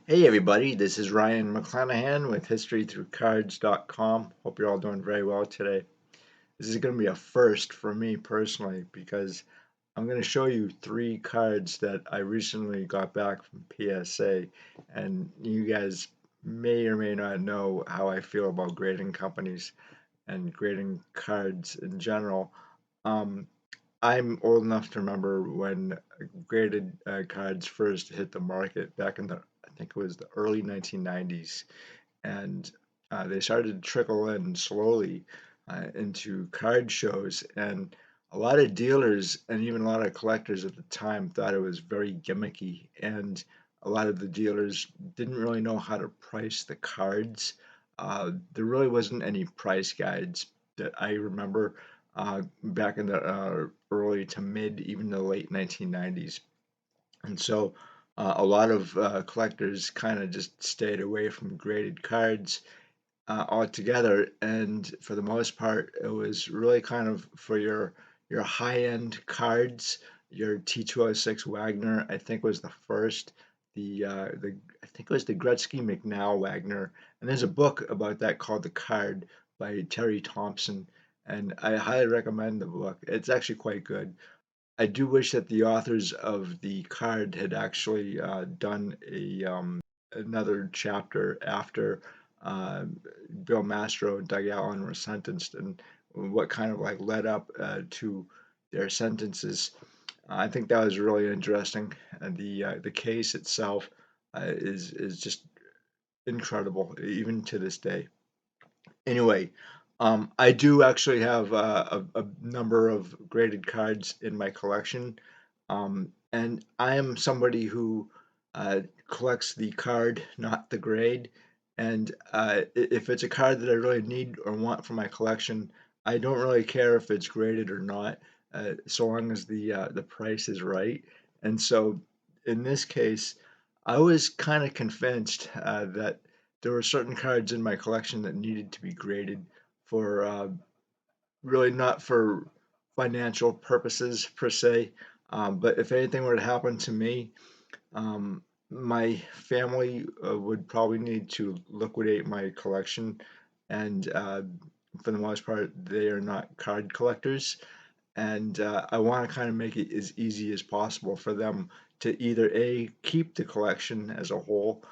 Hey everybody, this is Ryan McClanahan with HistoryThroughCards.com. Hope you're all doing very well today. This is going to be a first for me personally because I'm going to show you three cards that I recently got back from PSA, and you guys may or may not know how I feel about grading companies and grading cards in general. Um, I'm old enough to remember when graded cards first hit the market back in I think it was the early 1990s, and they started to trickle in slowly into card shows, and a lot of dealers and even a lot of collectors at the time thought it was very gimmicky, and a lot of the dealers didn't really know how to price the cards. There really wasn't any price guides that I remember back in the early to mid, even the late 1990s. And so a lot of collectors kind of just stayed away from graded cards altogether. And for the most part, it was really kind of for your high-end cards. Your T206 Wagner, I think, was the first. The I think it was the Gretzky McNow Wagner, and there's a book about that called The Card by Terry Thompson, and I highly recommend the book. It's actually quite good. I do wish that the authors of the card had actually done another chapter after uh, Bill Mastro and Doug Allen were sentenced, and what kind of like led up to their sentences. I think that was really interesting, and the case itself is just incredible, even to this day. Anyway, I do actually have a number of graded cards in my collection, and I am somebody who collects the card, not the grade. And if it's a card that I really need or want for my collection, I don't really care if it's graded or not, so long as the price is right. And so, in this case, I was kind of convinced that there were certain cards in my collection that needed to be graded for really not for financial purposes per se, but if anything were to happen to me, my family would probably need to liquidate my collection, and for the most part, they are not card collectors, and I want to kind of make it as easy as possible for them to either A, keep the collection as a whole,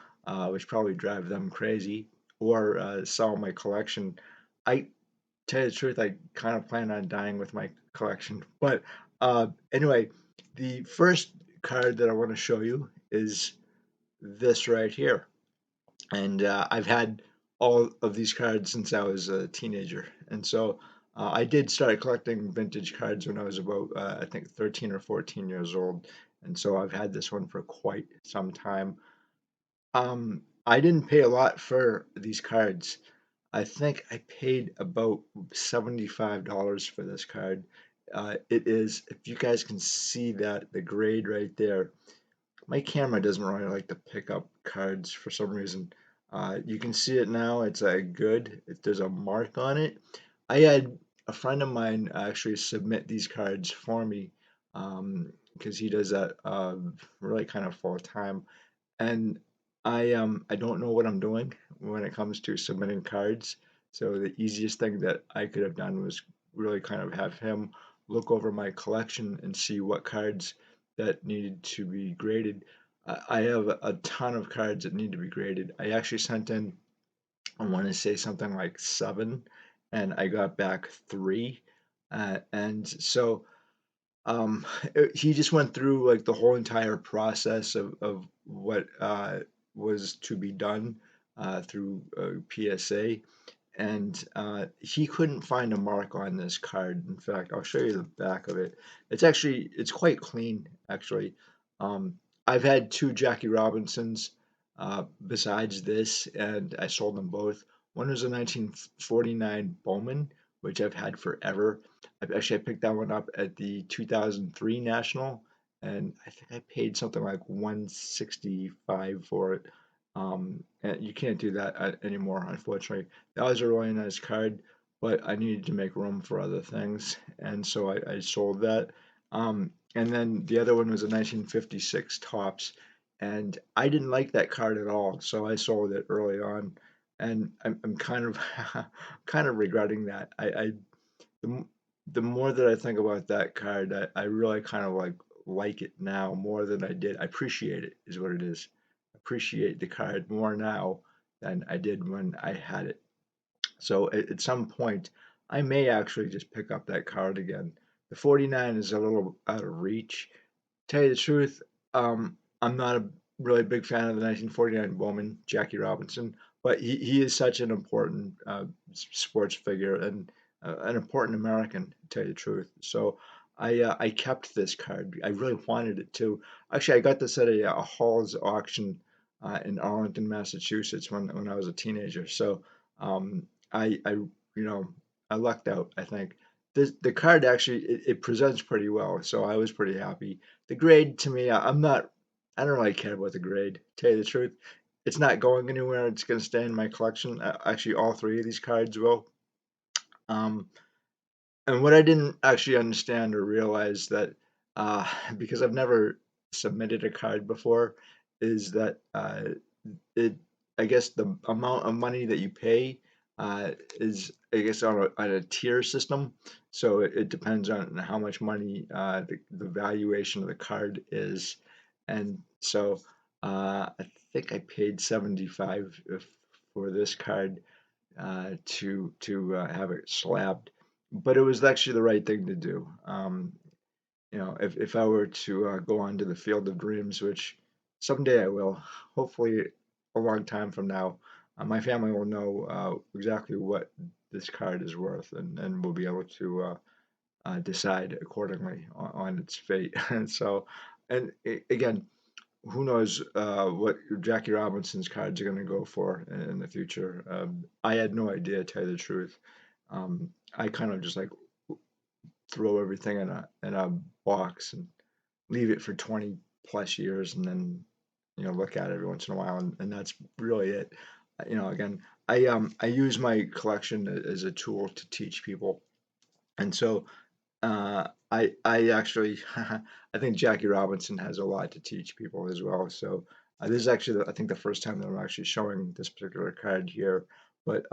which probably drive them crazy, or sell my collection. I tell you the truth, I kind of plan on dying with my collection. But anyway, the first card that I want to show you is this right here. And I've had all of these cards since I was a teenager. And so I did start collecting vintage cards when I was about, I think, 13 or 14 years old. And so I've had this one for quite some time. I didn't pay a lot for these cards. I think I paid about $75 for this card. It is, if you guys can see that, the grade right there. My camera doesn't really like to pick up cards for some reason. You can see it now. It's a good. There's a mark on it. I had a friend of mine actually submit these cards for me because he does that really kind of full time. And I don't know what I'm doing when it comes to submitting cards. So the easiest thing that I could have done was really kind of have him look over my collection and see what cards that needed to be graded. I have a ton of cards that need to be graded. I actually sent in, I want to say something like seven, and I got back three. And so he just went through like the whole entire process of what was to be done through PSA, and he couldn't find a mark on this card. In fact, I'll show you the back of it. It's quite clean actually. Um, I've had two Jackie Robinsons besides this, and I sold them both. One was a 1949 Bowman, which I've had forever. I picked that one up at the 2003 National, and I think I paid something like 165 for it. And you can't do that anymore, unfortunately. That was a really nice card, but I needed to make room for other things, and so I sold that. And then the other one was a 1956 Topps, and I didn't like that card at all, so I sold it early on, and I'm kind of kind of regretting that. The, the more that I think about that card, I really kind of like it now more than I did. I appreciate it, is what it is. Appreciate the card more now than I did when I had it. So at some point, I may actually just pick up that card again. The 49 is a little out of reach. Tell you the truth, I'm not a really big fan of the 1949 Bowman, Jackie Robinson, but he is such an important sports figure and an important American, to tell you the truth. So I kept this card. I really wanted it too. Actually, I got this at a Hall's auction in Arlington, Massachusetts when I was a teenager. So I I lucked out, I think. The card actually it presents pretty well, so I was pretty happy. The grade to me, I don't really care about the grade. To tell you the truth, it's not going anywhere. It's going to stay in my collection. Actually, all three of these cards will. Um, and what I didn't actually understand or realize that, uh, because I've never submitted a card before, is that it I guess the amount of money that you pay is I guess on a tier system. So it depends on how much money the valuation of the card is, and so I think I paid 75 for this card to have it slabbed, but it was actually the right thing to do. If I were to go on to the Field of Dreams, which someday I will, hopefully a long time from now, my family will know exactly what this card is worth, and we'll be able to decide accordingly on its fate. And so, and again, who knows what Jackie Robinson's cards are going to go for in the future. I had no idea, to tell you the truth. I kind of just like throw everything in a box and leave it for 20 plus years and then look at it every once in a while, and that's really it. Again, I use my collection as a tool to teach people, and so I actually I think Jackie Robinson has a lot to teach people as well. So this is actually I think the first time that I'm actually showing this particular card here. But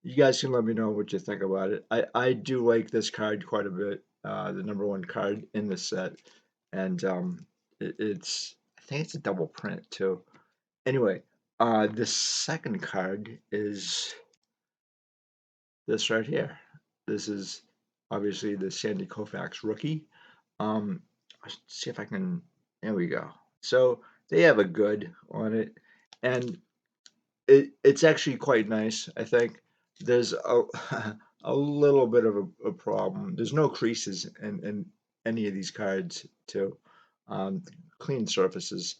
you guys can let me know what you think about it. I do like this card quite a bit. The number one card in the set, and it's I think it's a double print too. Anyway, the second card is this right here. This is obviously the Sandy Koufax rookie. Let's see if I can. There we go. So they have a good on it, and it's actually quite nice. I think there's a a little bit of a problem. There's no creases in any of these cards too. Um, Clean surfaces.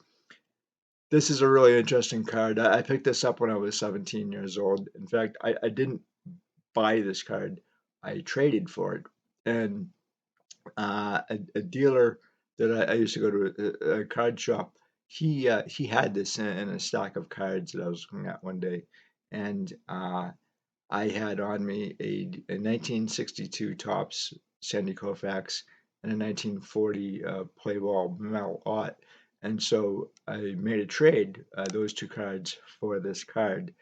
This is a really interesting card. I picked this up when I was 17 years old. In fact, I didn't buy this card. I traded for it, and a dealer that I used to go to a card shop. He had this in a stack of cards that I was looking at one day, and I had on me a 1962 Topps Sandy Koufax and a 1940 Play Ball Mel Ott, and so I made a trade those two cards for this card.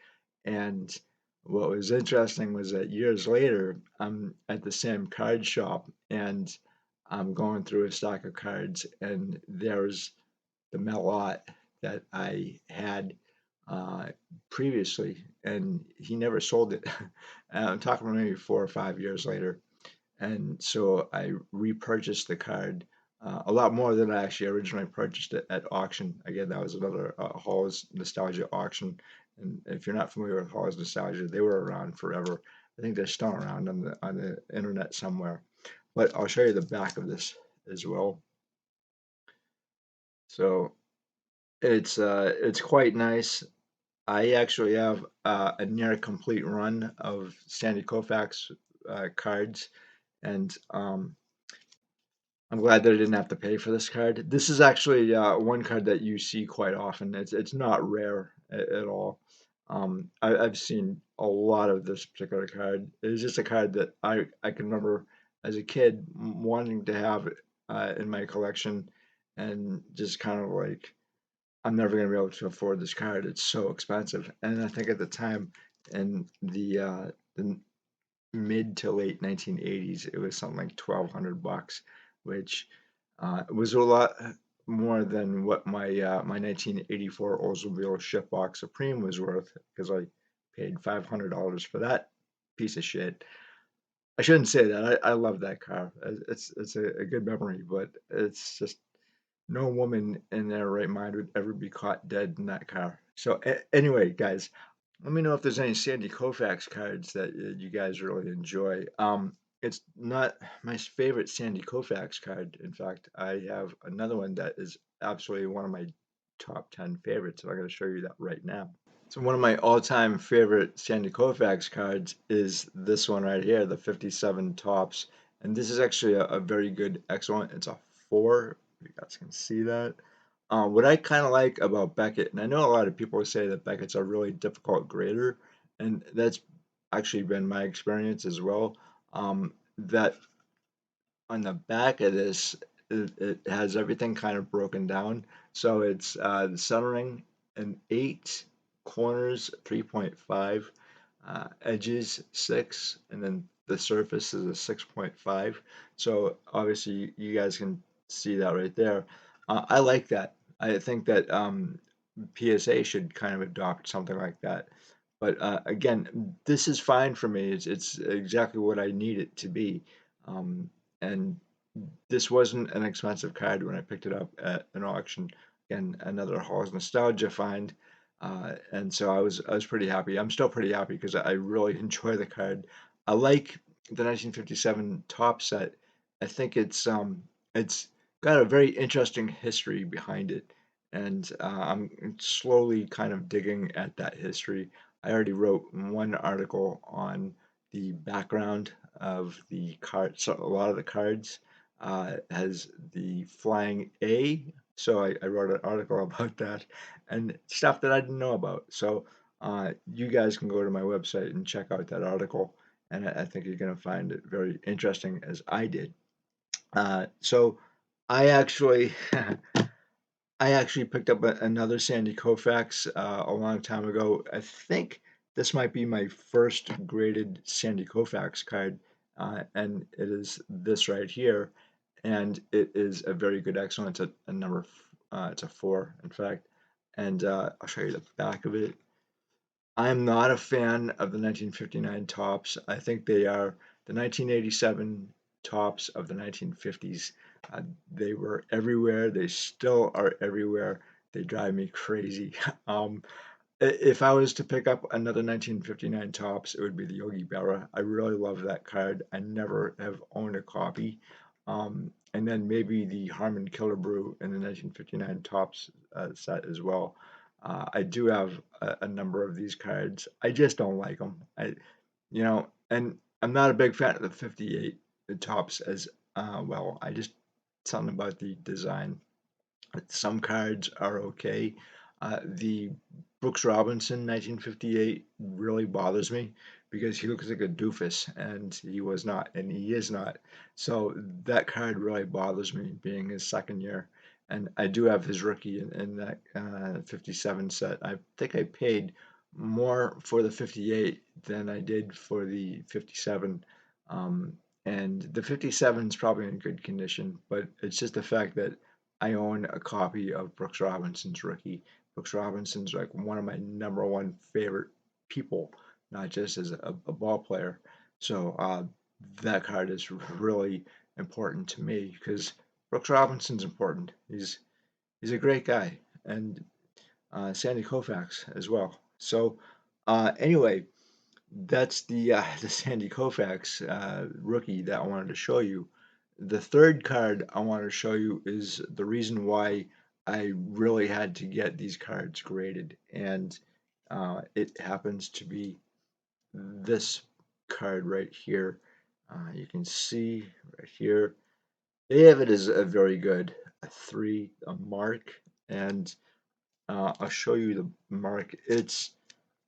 And what was interesting was that years later, I'm at the same card shop and I'm going through a stack of cards, and there's the Melot that I had uh, previously, and he never sold it. I'm talking maybe 4 or 5 years later, and so I repurchased the card a lot more than I actually originally purchased it at auction. Again, that was another Hall's Nostalgia auction. And if you're not familiar with Hall's Nostalgia, they were around forever. I think they're still around on the internet somewhere. But I'll show you the back of this as well. So it's quite nice. I actually have a near complete run of Sandy Koufax cards, and I'm glad that I didn't have to pay for this card. This is actually one card that you see quite often. It's not rare at all. I've seen a lot of this particular card. It's just a card that I can remember as a kid wanting to have in my collection, and just kind of like I'm never going to be able to afford this card. It's so expensive. And I think at the time in the mid to late 1980s, it was something like 1,200 bucks, which was a lot more than what my 1984 Oldsmobile Shiftbox Supreme was worth, because I paid $500 for that piece of shit. I shouldn't say that. I love that car. It's a good memory, but it's just no woman in their right mind would ever be caught dead in that car. So anyway, guys, let me know if there's any Sandy Koufax cards that you guys really enjoy. It's not my favorite Sandy Koufax card. In fact, I have another one that is absolutely one of my top 10 favorites, and I'm going to show you that right now. So one of my all-time favorite Sandy Koufax cards is this one right here, the 57 Tops. And this is actually a very good, excellent. It's a 4. You guys can see that. What I kind of like about Beckett, and I know a lot of people say that Beckett's a really difficult grader, and that's actually been my experience as well. That on the back of this, it has everything kind of broken down. So it's the centering an 8, corners 3.5, edges 6, and then the surface is a 6.5. So obviously you guys can see that right there. I like that. I think that PSA should kind of adopt something like that. But again, this is fine for me. It's exactly what I need it to be. Um, and this wasn't an expensive card when I picked it up at an auction. Again, another Hall's Nostalgia find. And so I was pretty happy. I'm still pretty happy because I really enjoy the card. I like the 1957 top set. I think it's got a very interesting history behind it, and I'm slowly kind of digging at that history. I already wrote one article on the background of the card. So a lot of the cards has the flying A. So I wrote an article about that and stuff that I didn't know about. So you guys can go to my website and check out that article, and I think you're going to find it very interesting as I did. So I actually I actually picked up another Sandy Koufax a long time ago. I think this might be my first graded Sandy Koufax card, and it is this right here, and it is a very good, excellent. It's a number, it's a 4, in fact, and I'll show you the back of it. I am not a fan of the 1959 tops. I think they are the 1987 tops of the 1950s. They were everywhere. They still are everywhere. They drive me crazy. Um, if I was to pick up another 1959 tops, it would be the Yogi Berra. I really love that card. I never have owned a copy. And then maybe the Harmon Killebrew in the 1959 tops set as well. I do have a number of these cards. I just don't like them. And I'm not a big fan of the 58 tops as well. I just something about the design. Some cards are okay. The Brooks Robinson 1958 really bothers me because he looks like a doofus, and he was not, and he is not. So that card really bothers me, being his second year. And I do have his rookie in that 57 set. I think I paid more for the 58 than I did for the 57. Um, and the 57 is probably in good condition, but it's just the fact that I own a copy of Brooks Robinson's rookie. Brooks Robinson's like one of my number one favorite people, not just as a ball player. So that card is really important to me because Brooks Robinson's important. He's a great guy, and Sandy Koufax as well. So anyway, that's the Sandy Koufax rookie that I wanted to show you. The third card I want to show you is the reason why I really had to get these cards graded, and it happens to be this card right here. You can see right here. David is a very good a 3, a mark, and I'll show you the mark. It's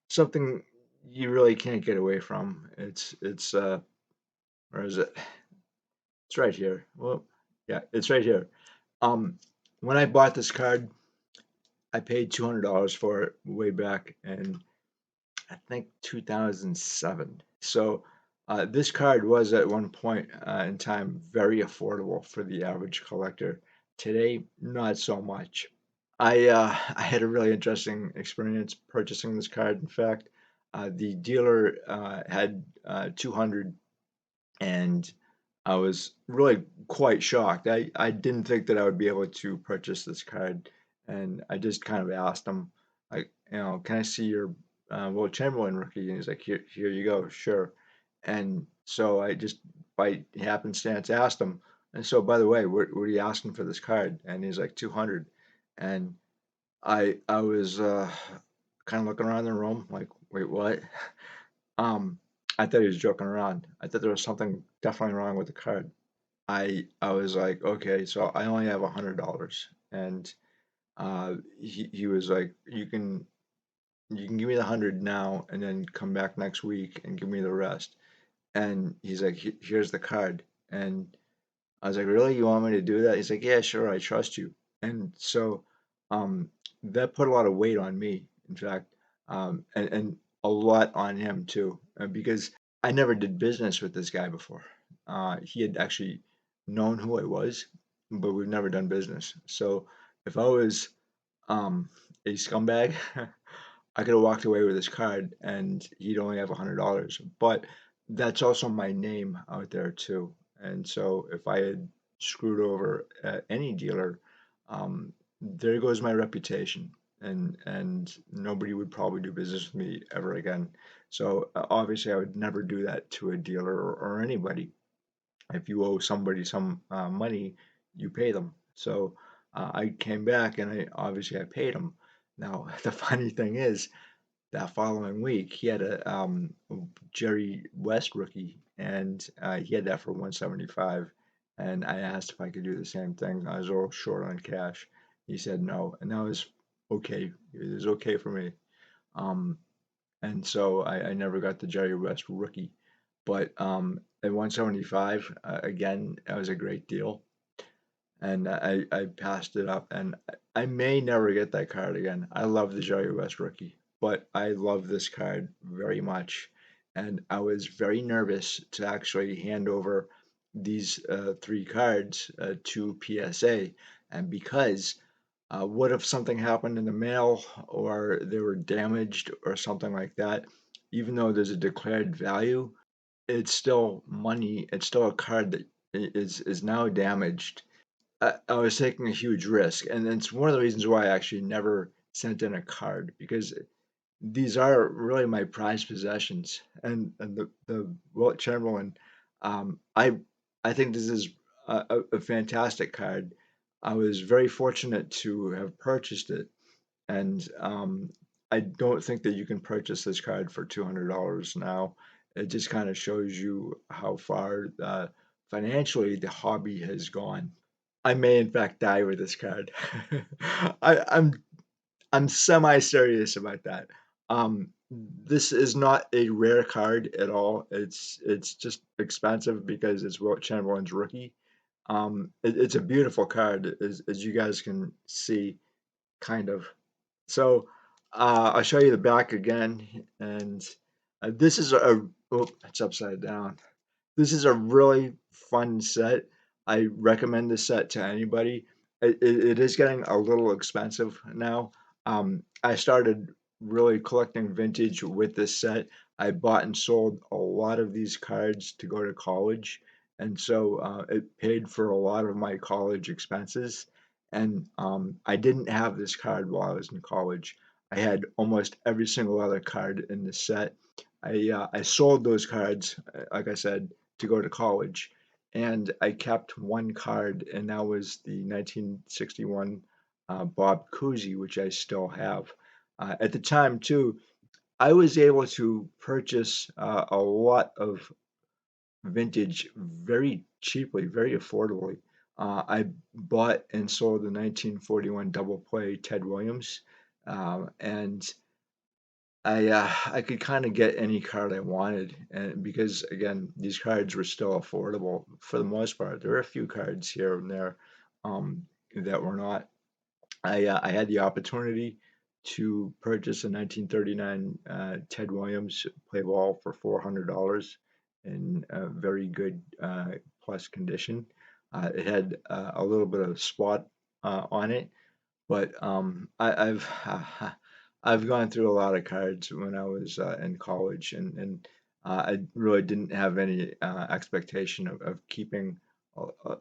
something you really can't get away from. It's where is it? It's right here. Well, yeah, it's right here. Um, when I bought this card, I paid $200 for it way back in, I think, 2007. So this card was at one point in time very affordable for the average collector. Today, not so much. I had a really interesting experience purchasing this card. In fact, the dealer had 200, and I was really quite shocked. I didn't think that I would be able to purchase this card, and I just kind of asked him, like, can I see your Will Chamberlain rookie? And he's like, here you go, sure. And so I just by happenstance asked him, and so by the way, what are you asking for this card? And he's like 200, and I was kind of looking around the room like, wait, what? Um, I thought he was joking around. I thought there was something definitely wrong with the card. I was like, okay, so I only have $100, and he was like, you can give me the 100 now, and then come back next week and give me the rest. And he's like, here's the card." And I was like, "Really? You want me to do that?" He's like, "Yeah, sure. I trust you." And so um, that put a lot of weight on me, in fact, and a lot on him too, because I never did business with this guy before. He had actually known who I was, but we've never done business. So if I was a scumbag, I could have walked away with his card and he'd only have $100. But that's also my name out there too. And so if I had screwed over any dealer, there goes my reputation, and nobody would probably do business with me ever again. So obviously, I would never do that to a dealer or anybody. If you owe somebody some money, you pay them. So I came back and I paid him. Now the funny thing is that following week, he had a Jerry West rookie, and he had that for 175. And I asked if I could do the same thing. I was a little short on cash. He said no, and that was okay. It was okay for me. Um, and so I never got the Jerry West rookie. But at 175, again, that was a great deal, and I passed it up, and I may never get that card again. I love the Jerry West rookie, but I love this card very much, and I was very nervous to actually hand over these three cards to PSA, and because what if something happened in the mail or they were damaged or something like that? Even though there's a declared value, it's still money. It's still a card that is now damaged. I was taking a huge risk, and it's one of the reasons why I actually never sent in a card, because these are really my prized possessions. And the Wilt Chamberlain, um, I I think this is a fantastic card. I was very fortunate to have purchased it, and I don't think that you can purchase this card for $200 now. It just kind of shows you how far financially the hobby has gone. I may in fact die with this card. I'm semi-serious about that. This is not a rare card at all. It's just expensive because it's Wilt Chamberlain's rookie. It's a beautiful card, as you guys can see, kind of. So I'll show you the back again, and this is a oh, it's upside down. This is a really fun set. I recommend this set to anybody. It is getting a little expensive now. I started really collecting vintage with this set. I bought and sold a lot of these cards to go to college, and so it paid for a lot of my college expenses. And I didn't have this card while I was in college. I had almost every single other card in the set. I sold those cards, like I said, to go to college, and I kept one card, and that was the 1961 Bob Cousy, which I still have. At the time, too, I was able to purchase a lot of vintage very cheaply, very affordably. I bought and sold the 1941 double play Ted Williams, and I could kind of get any card I wanted, and because again these cards were still affordable for the most part. There were a few cards here and there that were not, I had the opportunity to purchase a 1939 Ted Williams play ball for $400 in a very good plus condition. It had a little bit of spot on it, but I've gone through a lot of cards when I was in college, and I really didn't have any expectation of keeping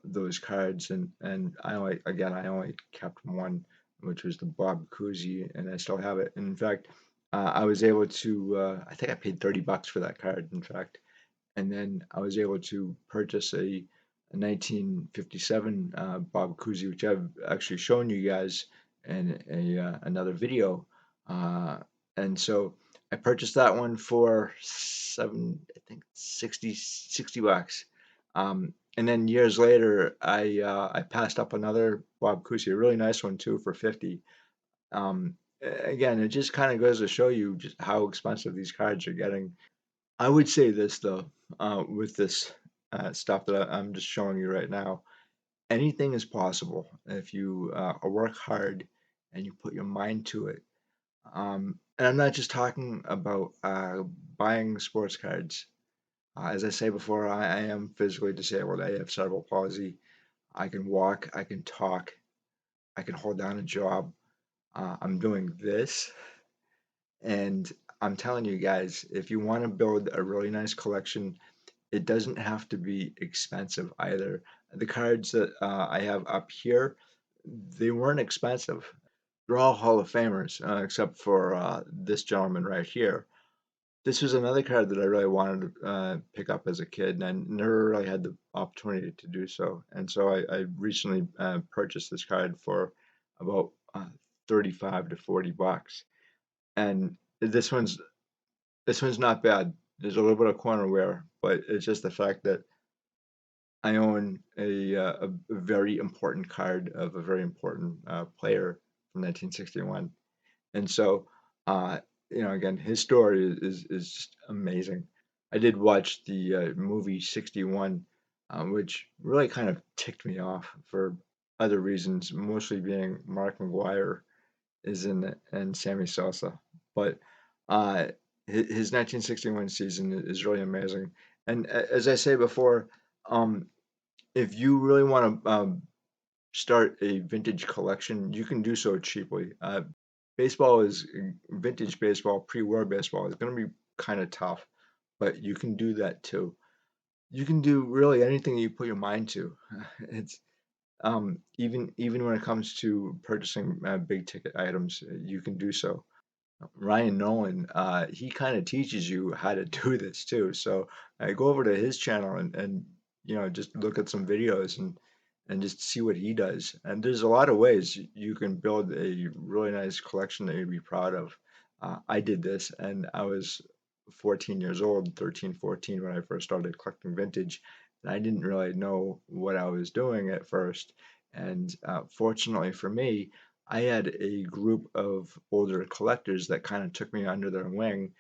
those cards, and I only kept one, which was the Bob Cousy, and I still have it. And in fact, I was able to I think I paid $30 for that card, in fact, and then I was able to purchase a 1957 Bob Cousy, which I've actually shown you guys in another video. Uh, and so I purchased that one for I think 60 bucks. And then years later, I passed up another Bob Cousy, a really nice one too, for 50. Again, it just kind of goes to show you just how expensive these cards are getting. I would say this though, with this stuff that I'm just showing you right now, anything is possible if you work hard and you put your mind to it. And I'm not just talking about buying sports cards. As I say before, I am physically disabled. I have cerebral palsy. I can walk, I can talk, I can hold down a job. I'm doing this, and I'm telling you guys, if you want to build a really nice collection, it doesn't have to be expensive either. The cards that I have up here, they weren't expensive. They're all Hall of Famers, except for this gentleman right here. This was another card that I really wanted to pick up as a kid, and I never really had the opportunity to do so. And so I recently purchased this card for about 35 to $40. And this one's not bad. There's a little bit of corner wear, but it's just the fact that I own a very important card of a very important player from 1961, and so uh, again, his story is just amazing. I did watch the movie 61, which really kind of ticked me off for other reasons, mostly being Mark McGuire is in it and Sammy Sosa, but uh, his 1961 season is really amazing. And as I say before, um, if you really want to start a vintage collection, you can do so cheaply. Baseball is vintage baseball, pre-war baseball is going to be kind of tough, but you can do that too. You can do really anything you put your mind to. It's even when it comes to purchasing big ticket items, you can do so. Ryan Nolan, he kind of teaches you how to do this too. So I go over to his channel and just look at some videos and just see what he does. And there's a lot of ways you can build a really nice collection that you'd be proud of. I did this, and I was 14 years old, 13, 14 when I first started collecting vintage. And I didn't really know what I was doing at first. And fortunately for me, I had a group of older collectors that kind of took me under their wing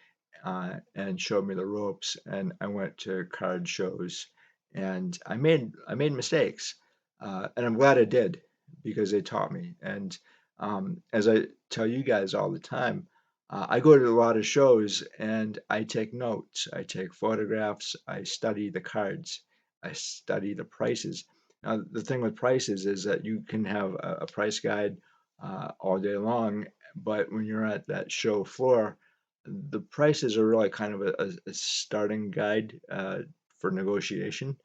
and showed me the ropes. And I went to card shows, and I made mistakes, and I'm glad I did because they taught me. And as I tell you guys all the time, I go to a lot of shows and I take notes, I take photographs, I study the cards, I study the prices. Now, the thing with prices is that you can have a price guide all day long, but when you're at that show floor, the prices are really kind of a starting guide for negotiation.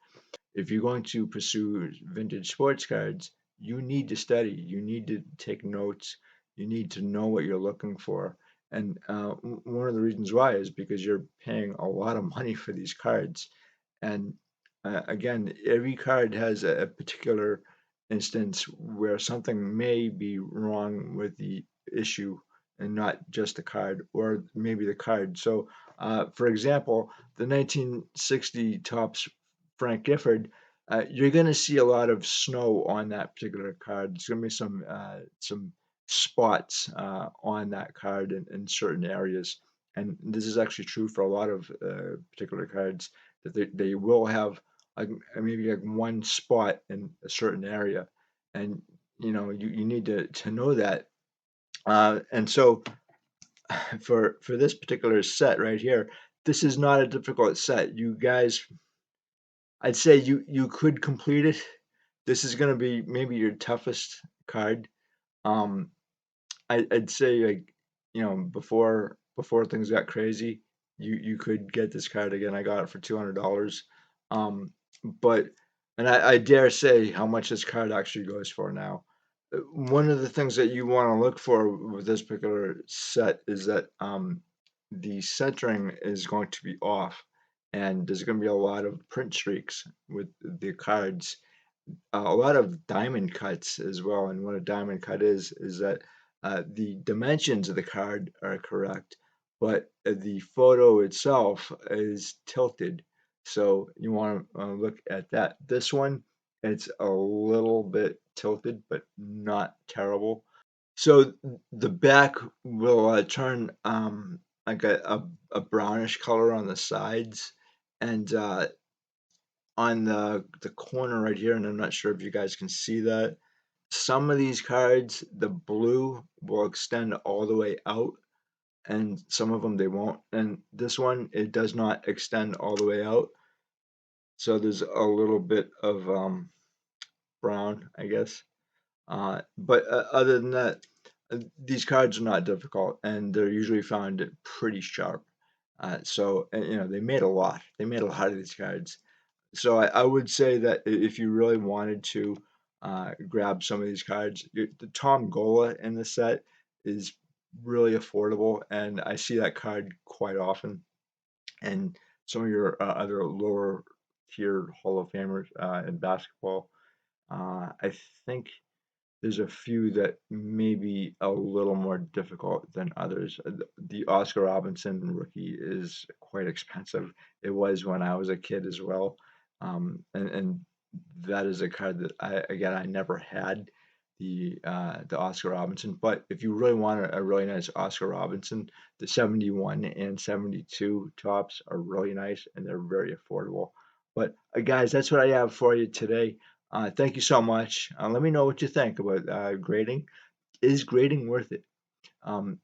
If you're going to pursue vintage sports cards, you need to study, you need to take notes, you need to know what you're looking for. And one of the reasons why is because you're paying a lot of money for these cards. And again, every card has a particular instance where something may be wrong with the issue and not just the card, or maybe the card. So, for example, the 1960 Topps Frank Gifford, you're going to see a lot of snow on that particular card. There's going to be some spots on that card in certain areas, and this is actually true for a lot of particular cards that they will have like maybe like one spot in a certain area, and you need to know that. And so for this particular set right here, this is not a difficult set. You guys, I'd say you could complete it. This is going to be maybe your toughest card. Um, I'd say, like, before things got crazy, you could get this card again. I got it for $200. But and I dare say how much this card actually goes for now. One of the things that you want to look for with this particular set is that the centering is going to be off, and there's going to be a lot of print streaks with the cards, a lot of diamond cuts as well. And what a diamond cut is that the dimensions of the card are correct, but the photo itself is tilted. So you want to look at that. This one, it's a little bit tilted, but not terrible. So the back will turn like a brownish color on the sides, and on the corner right here, and I'm not sure if you guys can see that. Some of these cards, the blue will extend all the way out, and some of them they won't. And this one, it does not extend all the way out. So there's a little bit of brown, I guess. But other than that, these cards are not difficult, and they're usually found pretty sharp. So, and, they made a lot. They made a lot of these cards. So I would say that if you really wanted to grab some of these cards, the Tom Gola in the set is really affordable, and I see that card quite often. And some of your other lower tier Hall of Famers in basketball, I think there's a few that may be a little more difficult than others. The Oscar Robinson rookie is quite expensive. It was when I was a kid as well. And that is a card that I never had the Oscar Robinson. But if you really want a really nice Oscar Robinson, the 71 and 72 tops are really nice and they're very affordable. But guys, that's what I have for you today. Thank you so much. Let me know what you think about grading. Is grading worth it? Um,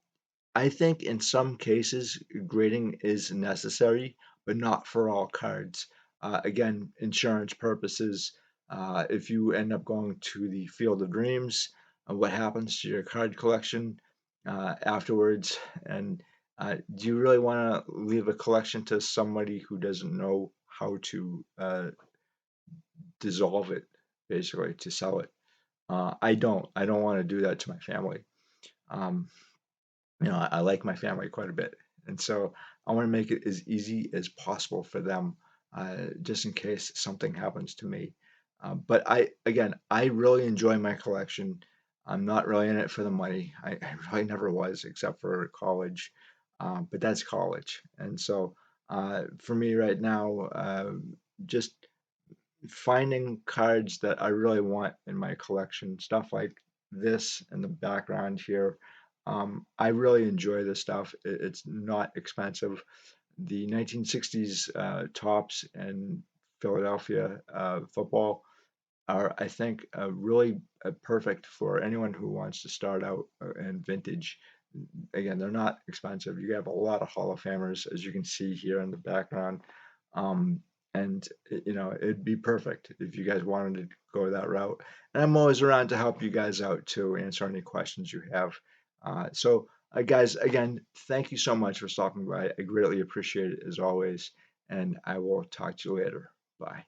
I think in some cases grading is necessary, but not for all cards. Again, insurance purposes. If you end up going to the Field of Dreams, what happens to your card collection afterwards? And do you really want to leave a collection to somebody who doesn't know how to dissolve it, basically, to sell it? I don't. I don't want to do that to my family. Um, I like my family quite a bit, and so I want to make it as easy as possible for them, just in case something happens to me. But again, I really enjoy my collection. I'm not really in it for the money. I really never was, except for college. But that's college, and so for me right now, just finding cards that I really want in my collection, stuff like this in the background here. I really enjoy this stuff. It's not expensive. The 1960s tops and Philadelphia football are, I think, really perfect for anyone who wants to start out in vintage. Again, they're not expensive. You have a lot of Hall of Famers, as you can see here in the background. Um, and it'd be perfect if you guys wanted to go that route. And I'm always around to help you guys out to answer any questions you have. Guys, again, thank you so much for stopping by. I greatly appreciate it as always, and I will talk to you later. Bye.